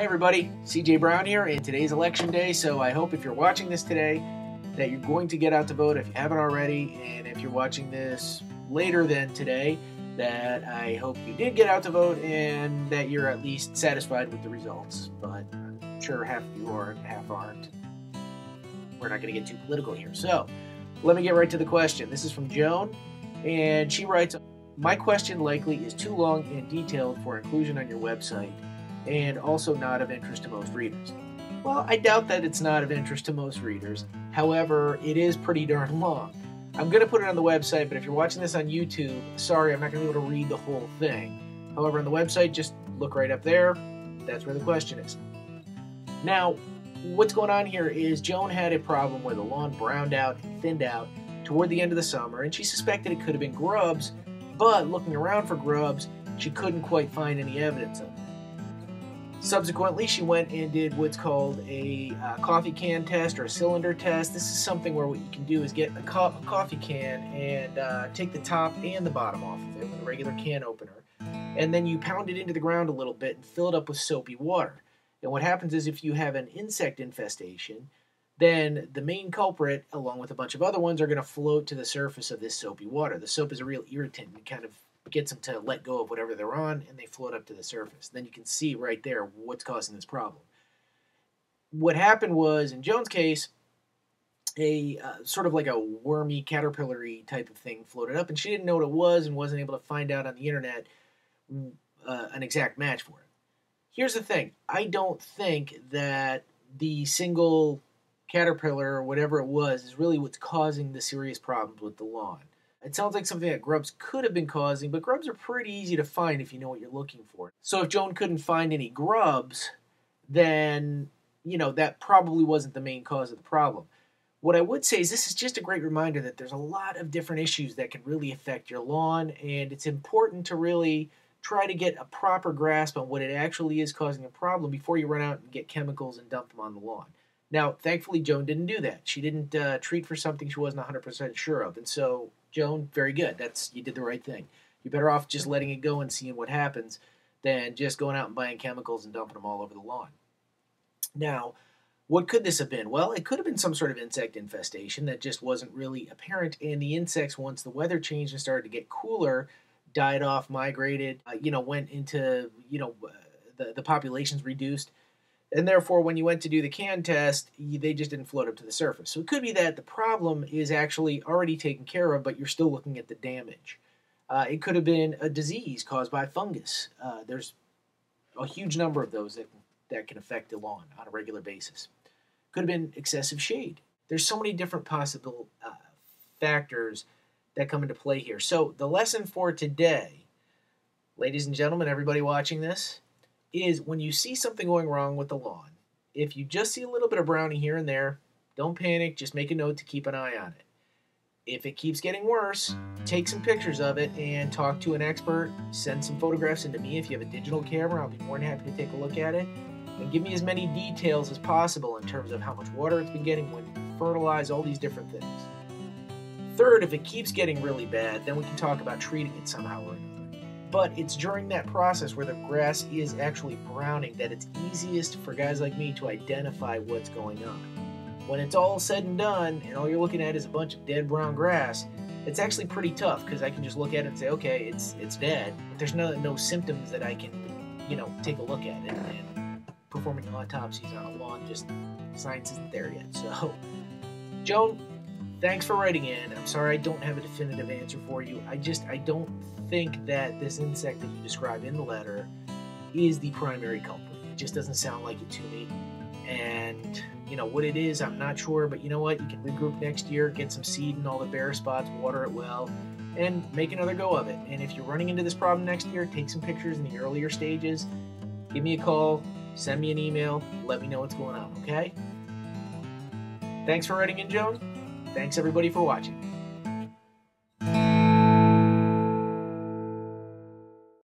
everybody, CJ Brown here, and today's election day, so I hope if you're watching this today that you're going to get out to vote if you haven't already, and if you're watching this later than today, that I hope you did get out to vote and that you're at least satisfied with the results. But I'm sure half of you are and half aren't. We're not going to get too political here. So let me get right to the question. This is from Joan, and she writes, "My question likely is too long and detailed for inclusion on your website, and also not of interest to most readers." Well, I doubt that it's not of interest to most readers. However, it is pretty darn long. I'm going to put it on the website, but if you're watching this on YouTube, sorry, I'm not going to be able to read the whole thing. However, on the website, just look right up there. That's where the question is. Now, what's going on here is Joan had a problem where the lawn browned out and thinned out toward the end of the summer, and she suspected it could have been grubs, but looking around for grubs, she couldn't quite find any evidence of it. Subsequently, she went and did what's called a coffee can test or a cylinder test. This is something where what you can do is get a coffee can and take the top and the bottom off of it with a regular can opener. And then you pound it into the ground a little bit and fill it up with soapy water. And what happens is if you have an insect infestation, then the main culprit, along with a bunch of other ones, are going to float to the surface of this soapy water. The soap is a real irritant and kind of gets them to let go of whatever they're on, and they float up to the surface. Then you can see right there what's causing this problem. What happened was, in Joan's case, a sort of like a wormy, caterpillar-y type of thing floated up, and she didn't know what it was and wasn't able to find out on the internet an exact match for it. Here's the thing. I don't think that the single caterpillar or whatever it was is really what's causing the serious problems with the lawn. It sounds like something that grubs could have been causing, but grubs are pretty easy to find if you know what you're looking for. So if Joan couldn't find any grubs, then, that probably wasn't the main cause of the problem. What I would say is this is just a great reminder that there's a lot of different issues that can really affect your lawn, and it's important to really try to get a proper grasp on what it actually is causing a problem before you run out and get chemicals and dump them on the lawn. Now, thankfully, Joan didn't do that. She didn't treat for something she wasn't 100% sure of, and so Joan, very good. You did the right thing. You're better off just letting it go and seeing what happens than just going out and buying chemicals and dumping them all over the lawn. Now, what could this have been? Well, it could have been some sort of insect infestation that just wasn't really apparent, and the insects, once the weather changed and started to get cooler, died off, migrated, went into, the population's reduced. And therefore, when you went to do the can test, they just didn't float up to the surface. So it could be that the problem is actually already taken care of, but you're still looking at the damage. It could have been a disease caused by fungus. There's a huge number of those that can affect the lawn on a regular basis. Could have been excessive shade. There's so many different possible factors that come into play here. So the lesson for today, ladies and gentlemen, everybody watching this, is when you see something going wrong with the lawn, if you just see a little bit of browning here and there, don't panic, just make a note to keep an eye on it. If it keeps getting worse, take some pictures of it and talk to an expert, send some photographs into me. If you have a digital camera, I'll be more than happy to take a look at it, and give me as many details as possible in terms of how much water it's been getting, when you fertilize, all these different things. Third, if it keeps getting really bad, then we can talk about treating it somehow or another. But it's during that process where the grass is actually browning that it's easiest for guys like me to identify what's going on. When it's all said and done and all you're looking at is a bunch of dead brown grass, it's actually pretty tough because I can just look at it and say, okay, it's dead. But there's no symptoms that I can, take a look at it. And performing autopsies on a lawn, just science isn't there yet. So, Joan, thanks for writing in. I'm sorry I don't have a definitive answer for you. I don't think that this insect that you described in the letter is the primary culprit. It just doesn't sound like it to me. And, what it is, I'm not sure. But you know what? You can regroup next year, get some seed in all the bare spots, water it well, and make another go of it. And if you're running into this problem next year, take some pictures in the earlier stages. Give me a call. Send me an email. Let me know what's going on, okay? Thanks for writing in, Joan. Thanks, everybody, for watching.